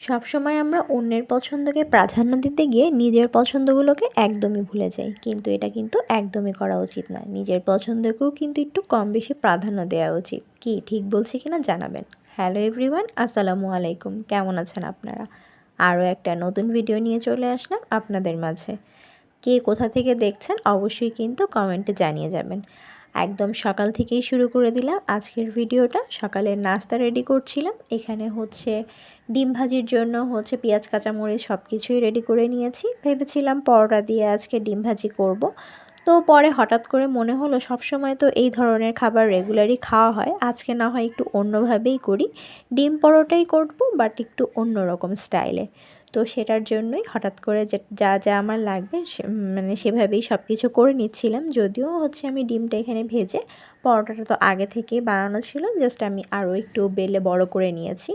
সবসময় আমরা অন্যের পছন্দকে প্রাধান্য দিতে গিয়ে নিজের পছন্দগুলোকে একদমই ভুলে যাই, কিন্তু এটা কিন্তু একদমই করা উচিত না। নিজের পছন্দকেও কিন্তু একটু কম বেশি প্রাধান্য দেওয়া উচিত। কি ঠিক বলছি কিনা জানাবেন। হ্যালো এভরিওয়ান, আসসালামু আলাইকুম। কেমন আছেন আপনারা? আরও একটা নতুন ভিডিও নিয়ে চলে আসলাম আপনাদের মাঝে। কে কোথা থেকে দেখছেন অবশ্যই কিন্তু কমেন্টে জানিয়ে যাবেন। একদম সকাল থেকেই শুরু করে দিলাম আজকের ভিডিওটা। সকালের নাস্তা রেডি করছিলাম। এখানে হচ্ছে ডিম ভাজির জন্য পেঁয়াজ কাঁচামরিচ সব কিছুই রেডি করে নিয়েছি। ভেবেছিলাম পরোটা দিয়ে আজকে ডিম ভাজি করব। তো পরে হঠাৎ করে মনে হলো সবসময় তো এই ধরনের খাবার রেগুলারই খাওয়া হয়, আজকে না হয় একটু অন্যভাবেই করি। ডিম পরোটাই করব, বাট একটু অন্যরকম স্টাইলে। তো সেটার জন্যই হঠাৎ করে যা যা আমার লাগবে সেভাবেই সব কিছু করে নিচ্ছিলাম। যদিও আমি ডিমটা এখানে ভেজে, পরোটাটা তো আগে থেকেই বানানো ছিল, জাস্ট আমি আরও একটু বেলে বড় করে নিয়েছি।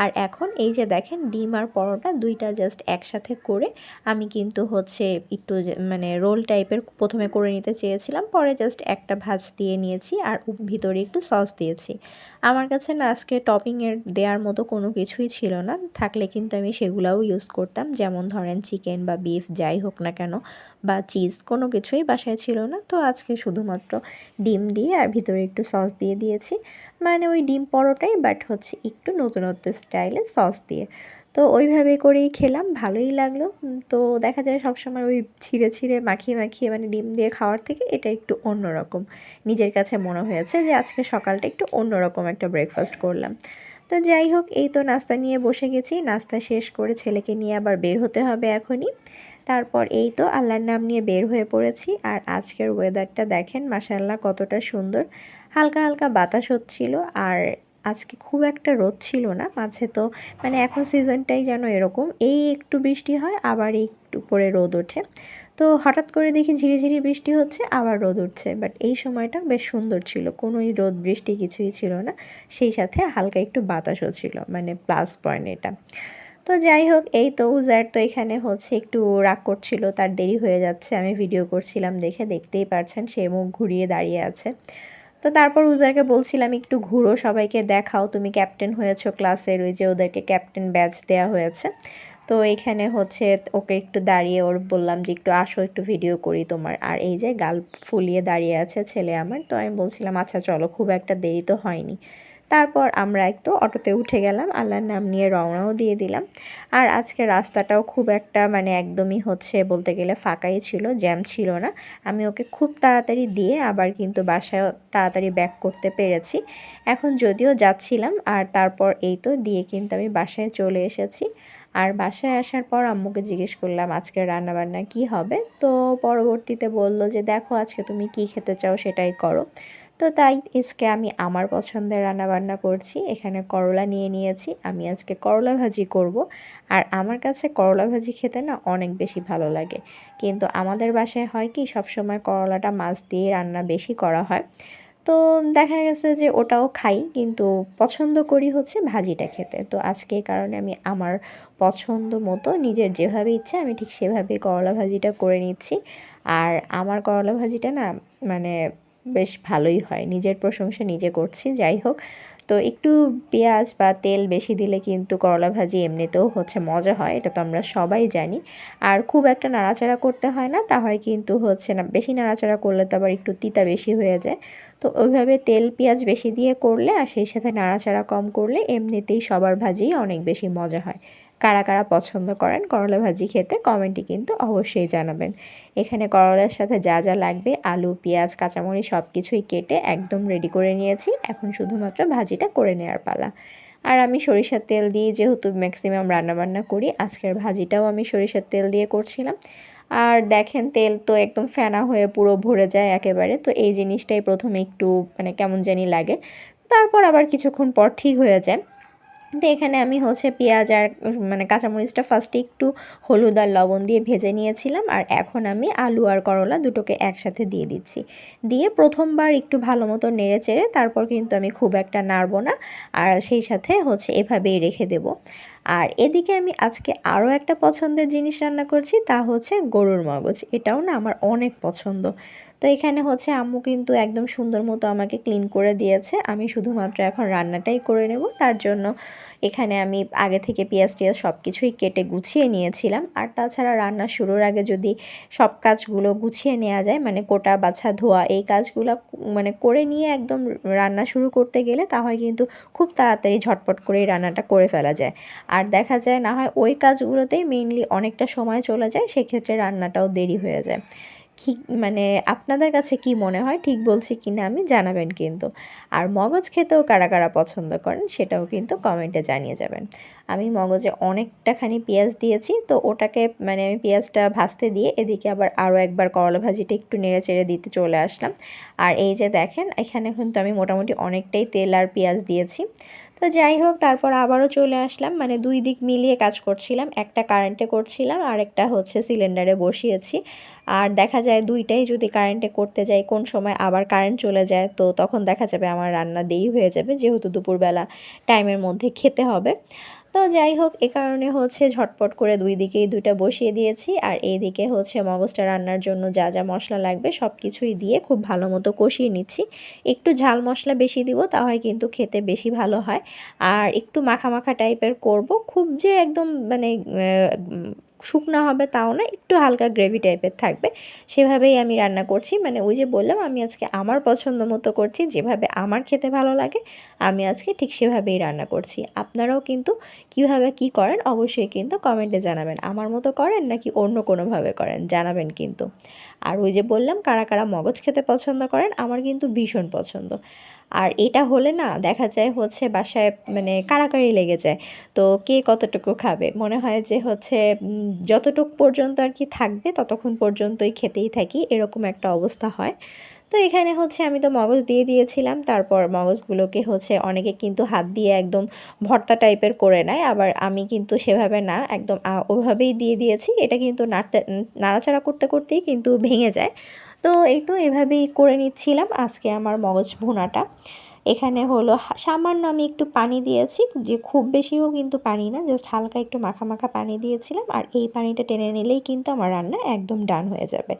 আর এখন এই যে দেখেন, ডিম আর পরোটা দুইটা জাস্ট একসাথে করে আমি কিন্তু একটু রোল টাইপের প্রথমে করে নিতে চেয়েছিলাম, পরে জাস্ট একটা ভাঁজ দিয়ে নিয়েছি আর ভিতরে একটু সস দিয়েছি। আমার কাছে না আজকে টপিংয়ের দেওয়ার মতো কোনো কিছুই ছিল না, থাকলে কিন্তু আমি সেগুলোও ইউজ করতাম, যেমন ধরেন চিকেন বা বিফ যাই হোক না কেন, বা চিজ, কোনো কিছুই বাসায় ছিল না। তো আজকে শুধুমাত্র ডিম দিয়ে আর ভিতরে একটু সস দিয়ে দিয়েছি, ওই ডিম পরোটাই, বাট একটু নতুনত্ব স্টাইলে সস দিয়ে। তো ওইভাবে করেই খেলাম, ভালোই লাগলো। তো দেখা যায় সবসময় ওই ছিঁড়ে ছিঁড়ে মাখিয়ে মাখিয়ে ডিম দিয়ে খাওয়ার থেকে এটা একটু অন্যরকম নিজের কাছে মনে হয়েছে, যে আজকে সকালটা একটু অন্যরকম একটা ব্রেকফাস্ট করলাম। তো যাই হোক, এই তো নাস্তা নিয়ে বসে গেছি। নাস্তা শেষ করে ছেলেকে নিয়ে আবার বের হতে হবে এখনই। তারপর এই তো আল্লাহর নাম নিয়ে বের হয়ে পড়েছি। আর আজকের ওয়েদারটা দেখেন মাশাআল্লাহ কতটা সুন্দর। হালকা হালকা বাতাস হচ্ছিল, আর আজকে খুব একটা রোদ ছিল না মাঝে। তো এখন সিজনটাই যেন এরকম, এই একটু বৃষ্টি হয় আবার একটু পরে রোদ ওঠে। তো হঠাৎ করে দেখি ঝিরিঝিরি বৃষ্টি হচ্ছে, আবার রোদ উঠছে, বাট এই সময়টা বেশ সুন্দর ছিল, কোনোই রোদ বৃষ্টি কিছুই ছিল না। সেই সাথে হালকা একটু বাতাসও ছিল, প্লাস পয়েন্ট এটা। তো যাই হোক, এই তো উজার তো এখানে একটু রাগ করছিল, তার দেরি হয়ে যাচ্ছে, আমি ভিডিও করছিলাম দেখে, দেখতেই পারছেন সে মুখ ঘুরিয়ে দাঁড়িয়ে আছে। তো তারপর উজারকে বলছিলাম একটু ঘুরো, সবাইকে দেখাও তুমি ক্যাপ্টেন হয়েছো ক্লাসের, ওই যে ওদেরকে ক্যাপ্টেন ব্যাচ দেওয়া হয়েছে। তো এখানে ওকে একটু দাঁড়িয়ে ওর বললাম যে একটু আসো, একটু ভিডিও করি তোমার। আর এই যে গাল ফুলিয়ে দাঁড়িয়ে আছে ছেলে আমার। তো আমি বলছিলাম আচ্ছা চলো, খুব একটা দেরি তো হয়নি। তারপর আমরা একটু অটোতে উঠে গেলাম, আল্লাহর নাম নিয়ে রওনাও দিয়ে দিলাম। আর আজকে রাস্তাটাও খুব একটা একদমই বলতে গেলে ফাঁকাই ছিল, জ্যাম ছিল না। আমি ওকে খুব তাড়াতাড়ি দিয়ে আবার কিন্তু বাসায় তাড়াতাড়ি ব্যাক করতে পেরেছি। এখন যদিও যাচ্ছিলাম, আর তারপর এই তো দিয়ে কিন্তু আমি বাসায় চলে এসেছি। আর বাসায় আসার পর আম্মুকে জিজ্ঞেস করলাম আজকে রান্নাবান্না কি হবে। তো পরবর্তীতে বলল যে দেখো আজকে তুমি কি খেতে চাও সেটাই করো। তো তাই আজকে আমি আমার পছন্দের রান্নাবান্না করছি। এখানে করলা নিয়ে নিয়েছি, আমি আজকে করলা ভাজি করব। আর আমার কাছে করলা ভাজি খেতে না অনেক বেশি ভালো লাগে, কিন্তু আমাদের বাসায় হয় কি সবসময় করলাটা মাছ দিয়ে রান্না বেশি করা হয়। তো দেখা গেছে যে ওটাও খাই, কিন্তু পছন্দ করি ভাজিটা খেতে। তো আজকে এই কারণে আমি আমার পছন্দ মতো নিজের যেভাবে ইচ্ছে আমি ঠিক সেভাবে করলা ভাজিটা করে নিচ্ছি। আর আমার করলা ভাজিটা না মানে বেশ ভালোই হয়, নিজের প্রশংসা নিজে করছি। যাই হোক, তো একটু পেঁয়াজ বা তেল বেশি দিলে কিন্তু করলা ভাজি এমনিতেও মজা হয়, এটা তো আমরা সবাই জানি। আর খুব একটা নাড়াচাড়া করতে হয় না, তা হয় কিন্তু না, বেশি নাড়াচাড়া করলে তো আবার একটু তিতা বেশি হয়ে যায়। তো ওইভাবে তেল পেঁয়াজ বেশি দিয়ে করলে আর সেই সাথে নাড়াচাড়া কম করলে এমনিতেই সবার ভাজিই অনেক বেশি মজা হয়। কারা কারা পছন্দ করেন করলা ভাজি খেতে কমেন্টে কিন্তু অবশ্যই জানাবেন। এখানে করলার সাথে যা যা লাগবে আলু পেঁয়াজ কাঁচামরিচ সব কিছুই কেটে একদম রেডি করে নিয়েছি, এখন শুধুমাত্র ভাজিটা করে নেওয়ার পালা। আর আমি সরিষার তেল দিয়ে যেহেতু ম্যাক্সিমাম রান্নাবান্না করি, আজকের ভাজিটাও আমি সরিষার তেল দিয়ে করছিলাম। আর দেখেন তেল তো একদম ফেনা হয়ে পুরো ভরে যায় একেবারে। তো এই জিনিসটাই প্রথমে একটু কেমন জানি লাগে, তারপর আবার কিছুক্ষণ পর ঠিক হয়ে যায়। তো এখানে আমি পেঁয়াজ আর কাঁচামরিচটা ফার্স্টে একটু হলুদ আর লবণ দিয়ে ভেজে নিয়েছিলাম, আর এখন আমি আলু আর করলা দুটোকে একসাথে দিয়ে দিচ্ছি। দিয়ে প্রথমবার একটু ভালো মতো নেড়ে চেড়ে তারপর কিন্তু আমি খুব একটা নাড়বো না, আর সেই সাথে এভাবেই রেখে দেব। আর এদিকে আমি আজকে আরও একটা পছন্দের জিনিস রান্না করছি, তা গরুর মগজ। এটাও না আমার অনেক পছন্দ। তো এখানে আম্মু কিন্তু একদম সুন্দর মতো আমাকে ক্লিন করে দিয়েছে, আমি শুধুমাত্র এখন রান্নাটাই করে নেব। তার জন্য এখানে আমি আগে থেকে পেঁয়াজ টিয়াজ সব কিছুই কেটে গুছিয়ে নিয়েছিলাম। আর তাছাড়া রান্না শুরুর আগে যদি সব কাজগুলো গুছিয়ে নেওয়া যায়, মানে কোটা বাছা ধোয়া এই কাজগুলো মানে করে নিয়ে একদম রান্না শুরু করতে গেলে তাহলে কিন্তু খুব তাড়াতাড়ি ঝটপট করেই রান্নাটা করে ফেলা যায়। আর দেখা যায় না হয় ওই কাজগুলোতেই মেইনলি অনেকটা সময় চলে যায়, সেক্ষেত্রে রান্নাটাও দেরি হয়ে যায়। কি মানে আপনাদের কাছে কি মনে হয়, ঠিক বলছি কি না আমি জানাবেন কিন্তু। আর মগজ খেতেও কারা কারা পছন্দ করেন সেটাও কিন্তু কমেন্টে জানিয়ে যাবেন। আমি মগজে অনেকটাখানি পেঁয়াজ দিয়েছি, তো ওটাকে মানে আমি পেঁয়াজটা ভাজতে দিয়ে এদিকে আবার আরও একবার করলা ভাজিটা একটু নেড়ে চেড়ে দিতে চলে আসলাম। আর এই যে দেখেন এখানে কিন্তু আমি মোটামুটি অনেকটাই তেল আর পেঁয়াজ দিয়েছি। তো যাই হোক, তারপর আবারও চলে আসলাম, মানে দুই দিক মিলিয়ে কাজ করছিলাম, একটা কারেন্টে করছিলাম আর একটা হচ্ছে সিলিন্ডারে বসিয়েছি। আর দেখা যায় দুইটাই যদি কারেন্টে করতে যাই কোন সময় আবার কারেন্ট চলে যায়, তো তখন দেখা যাবে আমার রান্না দেরি হয়ে যাবে, যেহেতু দুপুরবেলা টাইমের মধ্যে খেতে হবে। তো যাই হোক, এ কারণে হচ্ছে ঝটপট করে দুই দিকেই দুইটা বসিয়ে দিয়েছি। আর এইদিকে হচ্ছে মগজটা রান্নার জন্য যা যা মশলা লাগবে সব কিছুই দিয়ে খুব ভালো মতো কষিয়ে নিচ্ছি। একটু ঝাল মশলা বেশি দিব, তাহলে কিন্তু খেতে বেশি ভালো হয়। আর একটু মাখা মাখা টাইপের করব, খুব যে একদম মানে শুকনা হবে তাও না, একটু হালকা গ্রেভি টাইপের থাকবে, সেভাবেই আমি রান্না করছি। মানে ওই যে বললাম, আমি আজকে আমার পছন্দ মতো করছি, যেভাবে আমার খেতে ভালো লাগে আমি আজকে ঠিক সেভাবেই রান্না করছি। আপনারাও কিন্তু কিভাবে কি করেন অবশ্যই কিন্তু কমেন্টে জানাবেন। আমার মতো করেন নাকি অন্য কোনোভাবে করেন জানাবেন কিন্তু। আর ওই যে বললাম কারা কারা মগজ খেতে পছন্দ করেন, আমার কিন্তু ভীষণ পছন্দ। আর এটা হলে না দেখা যায় হচ্ছে বাসায় মানে কাড়াকাড়ি লেগে যায়। তো কে কতটুকু খাবে, মনে হয় যে হচ্ছে যতটুক পর্যন্ত আর কি থাকবে ততক্ষণ পর্যন্তই খেতেই থাকি, এরকম একটা অবস্থা হয়। তো এখানে হচ্ছে আমি তো মগজ দিয়ে দিয়েছিলাম, তারপর মগজগুলোকে হচ্ছে অনেকে কিন্তু হাত দিয়ে একদম ভর্তা টাইপের করে নেয়, আবার আমি কিন্তু সেভাবে না, একদম ওভাবেই দিয়ে দিয়েছি। এটা কিন্তু নাড়াচাড়া করতে করতেই কিন্তু ভেঙে যায়। তো এই তো এভাবেই করে নিচ্ছিলাম আজকে আমার মগজ ভুনাটা। এখানে হলো সামান্য আমি একটু পানি দিয়েছি, যে খুব বেশিও কিন্তু পানি না, জাস্ট হালকা একটু মাখা মাখা পানি দিয়েছিলাম। আর এই পানিটা টেনে নিলেই কিন্তু আমার রান্না একদম ডান হয়ে যাবে।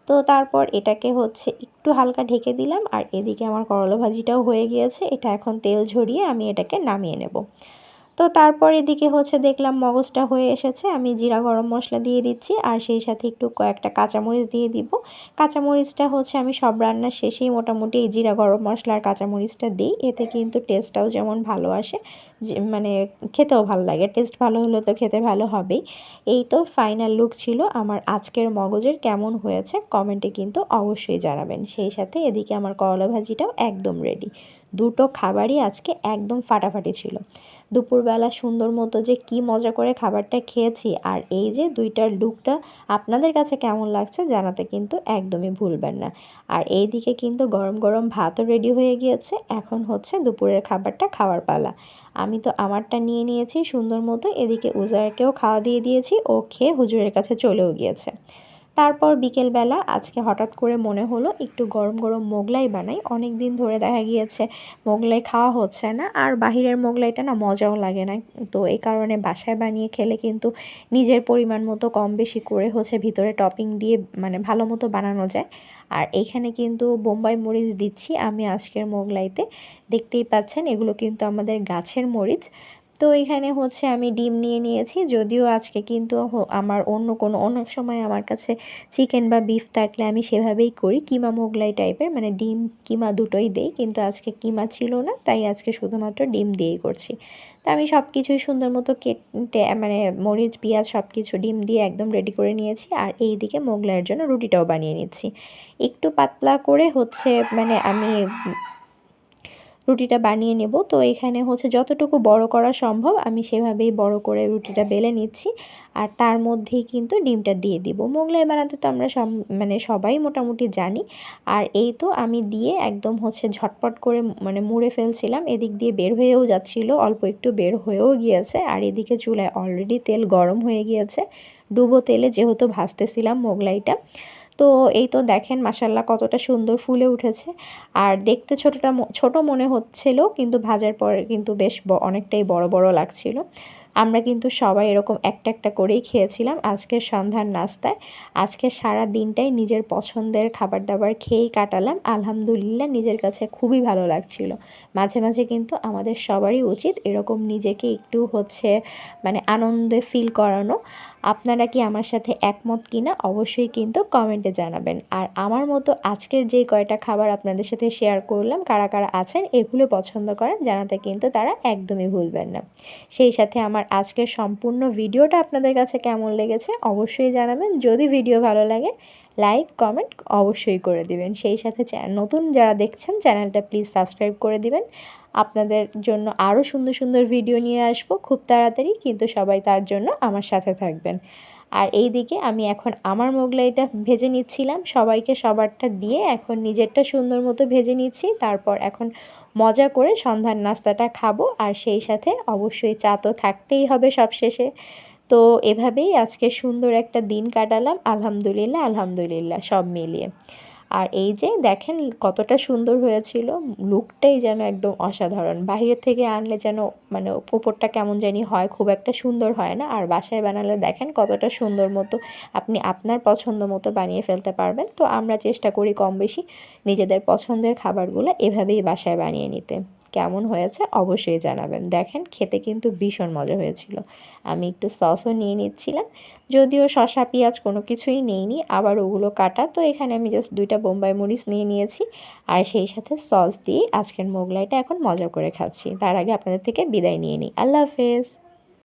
তো তারপর এটাকে হচ্ছে একটু হালকা ঢেকে দিলাম। আর এদিকে আমার করলা ভাজিটাও হয়ে গিয়েছে, এটা এখন তেল ঝরিয়ে আমি এটাকে নামিয়ে নেব। তো তারপর এদিকে হচ্ছে দেখলাম মগজটা হয়ে এসেছে, আমি জিরা গরম মশলা দিয়ে দিচ্ছি আর সেই সাথে একটু কয়েকটা কাঁচামরিচ দিয়ে দিব। কাঁচামরিচটা হচ্ছে আমি সব রান্নার শেষেই মোটামুটি এই জিরা গরম মশলা আর কাঁচামরিচটা দিই, এতে কিন্তু টেস্টটাও যেমন ভালো আসে, যে মানে খেতেও ভালো লাগে। টেস্ট ভালো হলে তো খেতে ভালো হবেই। এই তো ফাইনাল লুক ছিল আমার আজকের মগজের, কেমন হয়েছে কমেন্টে কিন্তু অবশ্যই জানাবেন। সেই সাথে এদিকে আমার করলা ভাজিটাও একদম রেডি। দুটো খাবারই আজকে একদম ফাটাফাটি ছিল। দুপুরবেলা সুন্দর মতো যে কি মজা করে খাবারটা খেয়েছি। আর এই যে দুইটার লুকটা আপনাদের কাছে কেমন লাগছে জানাতে কিন্তু একদমই ভুলবেন না। আর এই দিকে কিন্তু গরম গরম ভাতও রেডি হয়ে গিয়েছে, এখন হচ্ছে দুপুরের খাবারটা খাওয়ার পালা। আমি তো আমারটা নিয়ে নিয়েছি সুন্দর মতো, এদিকে উজারকেও খাওয়া দিয়ে দিয়েছি, ও খেয়ে হুজুরের কাছে চলেও গিয়েছে। তারপর বিকেলবেলা আজকে হঠাৎ করে মনে হলো একটু গরম গরম মোগলাই বানাই, অনেক দিন ধরে দেখা গিয়েছে মোগলাই খাওয়া হচ্ছে না, আর বাহিরের মোগলাইটা না মজাও লাগে না। তো এই কারণে বাসায় বানিয়ে খেলে কিন্তু নিজের পরিমাণ মতো কম বেশি করে হচ্ছে ভিতরে টপিং দিয়ে মানে ভালো মতো বানানো যায়। আর এইখানে কিন্তু বোম্বাই মরিচ দিচ্ছি আমি আজকের মোগলাইতে, দেখতেই পাচ্ছেন এগুলো কিন্তু আমাদের গাছের মরিচ। তো এখানে হচ্ছে আমি ডিম নিয়ে নিয়েছি, যদিও আজকে কিন্তু আমার অন্য সময় আমার কাছে চিকেন বা বিফ থাকলে আমি সেভাবেই করি, কিমা মোগলাই টাইপের, মানে ডিম কিমা দুটোই দেই, কিন্তু আজকে কিমা ছিল না, তাই আজকে শুধুমাত্র ডিম দিয়েই করছি। তো আমি সব কিছুই সুন্দর মতো কেটে মানে মরিচ পেঁয়াজ সব কিছু ডিম দিয়ে একদম রেডি করে নিয়েছি। আর এই দিকে মোগলাইয়ের জন্য রুটিটাও বানিয়ে নিচ্ছি একটু পাতলা করে হচ্ছে, মানে আমি রুটিটা বানিয়ে নেব। তো এখানে হচ্ছে যতটুকু বড় করা সম্ভব আমি সেভাবেই বড় করে রুটিটা বেলে নিচ্ছি। আর তার মধ্যেই কিন্তু ডিমটা দিয়ে দিব। মোগলাই বানাতে তো আমরা মানে সবাই মোটামুটি জানি। আর এই তো আমি দিয়ে একদম হচ্ছে ঝটপট করে মানে মুড়ে ফেলছিলাম, এদিক দিয়ে বের হয়েও যাচ্ছিল, অল্প একটু বের হয়েও গিয়েছে। আর এদিকে চুলায় অলরেডি তেল গরম হয়ে গিয়েছে, ডুবো তেলে যেহেতু ভাজতেছিলাম মোগলাইটা। তো এই তো দেখেন মাশাল্লাহ কতটা সুন্দর ফুলে উঠেছে। আর দেখতে ছোট মনে হচ্ছিল, কিন্তু ভাজার পর কিন্তু বেশ অনেকটাই বড় বড় লাগছিল। আমরা কিন্তু সবাই এরকম একটা একটা করেই খেয়েছিলাম আজকের সন্ধ্যার নাস্তায়। আজকের সারা দিনটাই নিজের পছন্দের খাবার দাবার খেয়েই কাটালাম। আলহামদুলিল্লাহ নিজের কাছে খুবই ভালো লাগছিল। মাঝে মাঝে কিন্তু আমাদের সবারই উচিত এরকম নিজেকে একটু মানে আনন্দে ফিল করানো। আপনারা কি আমার সাথে একমত কিনা অবশ্যই কিন্তু কমেন্টে জানাবেন। আর আমার মতো আজকের যে কয়টা খাবার আপনাদের সাথে শেয়ার করলাম, কারা কারা আছেন এগুলো পছন্দ করেন জানাতে কিন্তু তারা একদমই ভুলবেন না। সেই সাথে আমার আজকের সম্পূর্ণ ভিডিওটা আপনাদের কাছে কেমন লেগেছে অবশ্যই জানাবেন। যদি ভিডিও ভালো লাগে লাইক কমেন্ট অবশ্যই করে দিবেন। সেই সাথে নতুন যারা দেখছেন চ্যানেলটা প্লিজ সাবস্ক্রাইব করে দিবেন। আপনাদের জন্য আরও সুন্দর সুন্দর ভিডিও নিয়ে আসবো খুব তাড়াতাড়ি, কিন্তু সবাই তার জন্য আমার সাথে থাকবেন। আর এই দিকে আমি এখন আমার মোগলাইটা ভেজে নিচ্ছিলাম, সবাইকে সবারটা দিয়ে এখন নিজেরটা সুন্দর মতো ভেজে নিচ্ছি। তারপর এখন মজা করে সন্ধ্যার নাস্তাটা খাবো, আর সেই সাথে অবশ্যই চা তো থাকতেই হবে সবশেষে। তো এভাবেই আজকে সুন্দর একটা দিন কাটালাম আলহামদুলিল্লাহ আলহামদুলিল্লাহ সব মিলিয়ে। আর এই যে দেখেন কতটা সুন্দর হয়েছিল, লুকটাই যেন একদম অসাধারণ। বাইরের থেকে আনলে যেন মানে ওপরটা কেমন জানি হয়, খুব একটা সুন্দর হয় না। আর বাসায় বানালে দেখেন কতটা সুন্দর মতো আপনি আপনার পছন্দ মতো বানিয়ে ফেলতে পারবেন। তো আমরা চেষ্টা করি কম বেশি নিজেদের পছন্দের খাবারগুলো এভাবেই বাসায় বানিয়ে নিতে। কেমন হয়েছে অবশ্যই জানাবেন। দেখেন খেতে কিন্তু ভীষণ মজা হয়েছিল। আমি একটু সসও নিয়ে নিচ্ছিলাম, যদিও শসা পেঁয়াজ কোনো কিছুই নেইনি, আবার ওগুলো কাটা। তো এখানে আমি জাস্ট 2টা বোম্বাই মরিচ নিয়ে নিয়েছি, আর সেই সাথে সস দিয়ে আজকের মোগলাইটা এখন মজা করে খাচ্ছি। তার আগে আপনাদের থেকে বিদায় নিয়ে নিই। আল্লাহ হাফেজ।